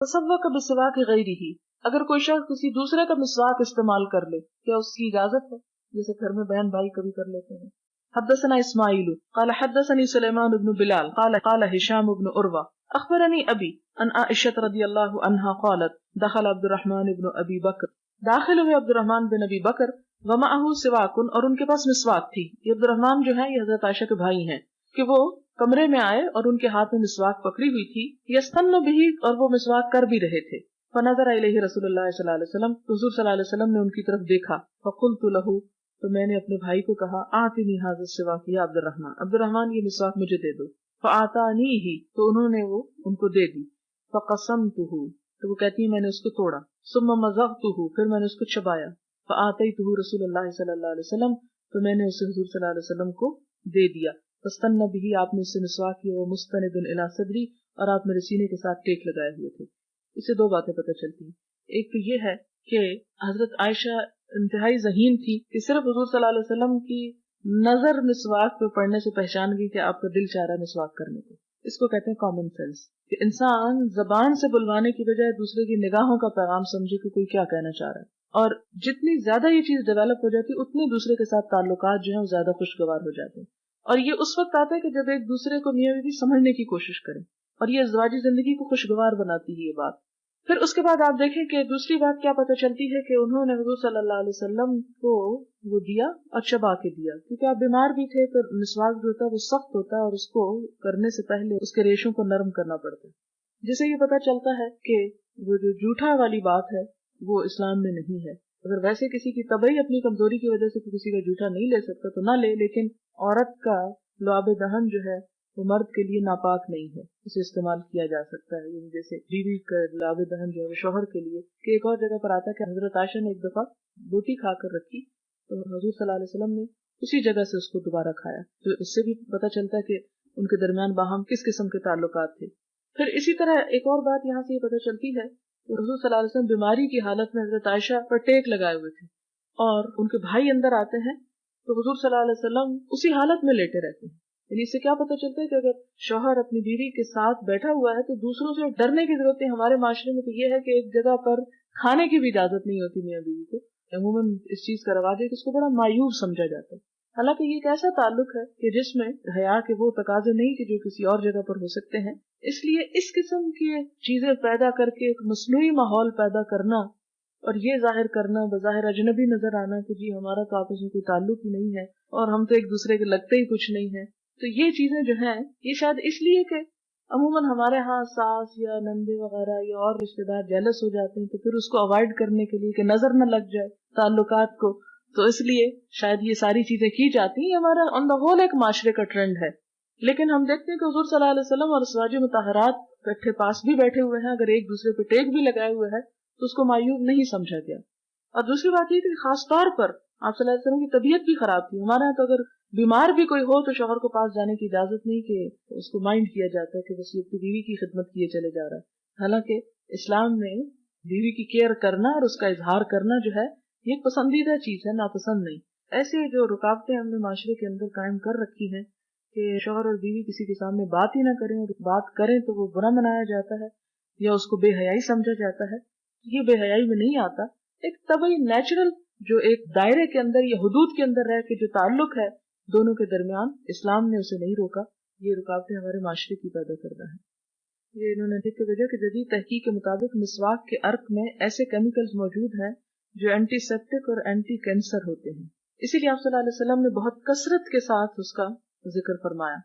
तसव्वक बिसिवाक गैरिही, अगर कोई शख्स किसी दूसरे का मिसवाक इस्तेमाल कर ले, क्या उसकी इजाजत है? जैसे घर में बहन भाई कभी कर लेते हैं। हदसना इस्माइल क़ाल हदसनी सुलैमान इब्न बिलाल क़ाल हिशाम इब्न उर्वा अखबरनी अबी अन आइशा रज़ियल्लाहु अन्हा क़ालत दखल अब्दुर्रहमान इब्न अबी बकर, दाखिल हुए अब्दुर्रहमान बिन अबी बकर, वमाअहु सिवाकुन, और उनके पास मिसवाक थी। ये अब्दुर्रहमान जो है ये हजरत आयशा के भाई हैं, कि वो कमरे में आए और उनके हाथ में मिसवाक पकड़ी हुई थी, यस्तन्न बिही, और वो मिसवाक कर भी रहे थे। फनज़र इलैहि रसूलुल्लाह सल्लल्लाहु अलैहि वसल्लम, हुजूर सल्लल्लाहु अलैहि वसल्लम ने उनकी तरफ देखा। फक़ुल्तु लहू, तो मैंने अपने भाई को कहा, आतिनी हाज़ा सिवाक या अब्दुर्रहमान, अब्दुर्रहमान ये मिसवाक मुझे दे दो। फ़आतानीही, तो उन्होंने वो उनको दे दी। फ़क़समतुहु, तो वो कहती है मैंने उसको तोड़ा। सुम्मा मज़ग़तुहु, फिर मैंने उसको चबाया। फ़आतैतुहु रसूलुल्लाह सल्लल्लाहु अलैहि वसल्लम, तो मैंने उसे हुजूर सल्लल्लाहु अलैहि वसल्लम को दे दिया। फस्तन्न बिही, आपने उससे मिसवाक किया। वो मुस्तनिदुन इला सदरी, और आप मेरे सीने के साथ टेक लगाए हुए थे। इससे दो बातें पता चलती हैं। एक तो ये है कि हजरत आयशा इंतहाई ज़हीन थी कि सिर्फ हुजूर सल्लल्लाहु अलैहि वसल्लम की नजर मिसवाक पे पड़ने से पहचान गई कि आपका दिल चाह रहा है मिसवाक करने को। इसको कहते हैं कॉमन सेंस, कि इंसान जबान से बुलवाने की बजाय दूसरे की निगाहों का पैगाम समझे कि कोई क्या कहना चाह रहा है। और जितनी ज्यादा ये चीज डेवलप हो जाती है उतनी दूसरे के साथ ताल्लुकात जो है वो ज्यादा खुशगवार हो जाते हैं। और ये उस वक्त आता है कि जब एक दूसरे को मियां बीवी समझने की कोशिश करें, और ये अज़वाजी जिंदगी को खुशगवार बनाती है ये बात। फिर उसके बाद आप देखें कि दूसरी बात क्या पता चलती है कि उन्होंने हुजूर सल्लल्लाहु अलैहि वसल्लम को वो दिया और चबा के दिया, क्योंकि आप बीमार भी थे तो मिसवाक जो होता है वो सख्त होता है और उसको करने से पहले उसके रेशों को नरम करना पड़ता है। जिससे ये पता चलता है कि वो जो जूठा वाली बात है वो इस्लाम में नहीं है। अगर वैसे किसी की तबई अपनी कमजोरी की वजह से किसी का जूठा नहीं ले सकता तो ना ले, लेकिन औरत का लुआब दहन जो है वो मर्द के लिए नापाक नहीं है, उसे इस्तेमाल किया जा सकता है। जैसे बीवी का लुआब दहन जो है वो शौहर के लिए। कि एक और जगह पर आता है कि हजरत आयशा ने एक दफा रोटी खाकर रखी तो हुजूर सल्लल्लाहु अलैहि वसल्लम ने उसी जगह से उसको दोबारा खाया। तो इससे भी पता चलता है कि उनके दरमियान बाहम किस किस्म के ताल्लुकात थे। फिर इसी तरह एक और बात यहाँ से ये पता चलती है कि हुजूर सल्लल्लाहु अलैहि वसल्लम बीमारी की हालत में हजरत आयशा पर टेक लगाए हुए थे और उनके भाई अंदर आते हैं तो हुजूर सल्लल्लाहु अलैहि वसल्लम उसी हालत में लेटे रहते हैं। यानी इससे क्या पता चलता है कि अगर शौहर अपनी बीवी के साथ बैठा हुआ है तो दूसरों से डरने की जरूरत है। हमारे माशरे में तो ये है कि एक जगह पर खाने की भी इजाजत नहीं होती मियां बीवी को। अमूमन इस चीज का रवाज है कि इसको बड़ा मायूब समझा जाता है। हालांकि ये एक ऐसा ताल्लुक है कि जिसमें हया के वो तकाजे नहीं कि जो किसी और जगह पर हो सकते हैं। इसलिए इस किस्म की चीजें पैदा करके एक मसनूई माहौल पैदा करना और ये जाहिर करना बज़ाहिर अजनबी नजर आना कि जी हमारा तो आपस में कोई ताल्लुक ही नहीं है और हम तो एक दूसरे के लगते ही कुछ नहीं है, तो ये चीजें जो हैं ये शायद इसलिए कि अमूमन हमारे यहाँ सास या नंदे वगैरह या और रिश्तेदार जेलस हो जाते हैं तो फिर उसको अवॉइड करने के लिए कि नजर न लग जाए ताल्लुकात को, तो इसलिए शायद ये सारी चीजें की जाती हैं। हमारा ऑन द होल एक माशरे का ट्रेंड है। लेकिन हम देखते हैं कि हुजूर सल्लल्लाहु अलैहि वसल्लम और अज़वाज मुतहरात इकट्ठे पास भी बैठे हुए हैं, अगर एक दूसरे पे टेक भी लगाए हुए हैं तो उसको मायूब नहीं समझा गया। और दूसरी बात ये कि खास तौर पर आप सल्लल्लाहु अलैहि वसल्लम की तबीयत भी खराब थी। हमारे यहाँ तो अगर बीमार भी कोई हो तो शौहर को पास जाने की इजाजत नहीं कि उसको माइंड किया जाता है कि बस ये तो बीवी की खिदमत किए चले जा रहा है। हालांकि इस्लाम में बीवी की केयर करना और उसका इजहार करना जो है ये एक पसंदीदा चीज है, नापसंद नहीं। ऐसे जो रुकावटें हमने माशरे के अंदर कायम कर रखी हैं कि शौहर और बीवी किसी के सामने बात ही ना करें और बात करें तो वो बुरा मनाया जाता है या उसको बेहयाई समझा जाता है। ये बेहयाई में नहीं आता, एक तबई नेचुरल जो एक दायरे के अंदर या हुदूद के अंदर रह के जो ताल्लुक है दोनों के दरमियान, इस्लाम ने उसे नहीं रोका। ये रुकावटें हमारे माशरे की पैदा करना है। ये इन्होंने लिख के भेजा कि जदीद तहकीक के मुताबिक मिसवाक के अर्क में ऐसे केमिकल्स मौजूद हैं जो एंटीसेप्टिक और एंटी कैंसर होते हैं। इसीलिए आप सल्लल्लाहु अलैहि वसल्लम ने बहुत कसरत के साथ उसका जिक्र फरमाया।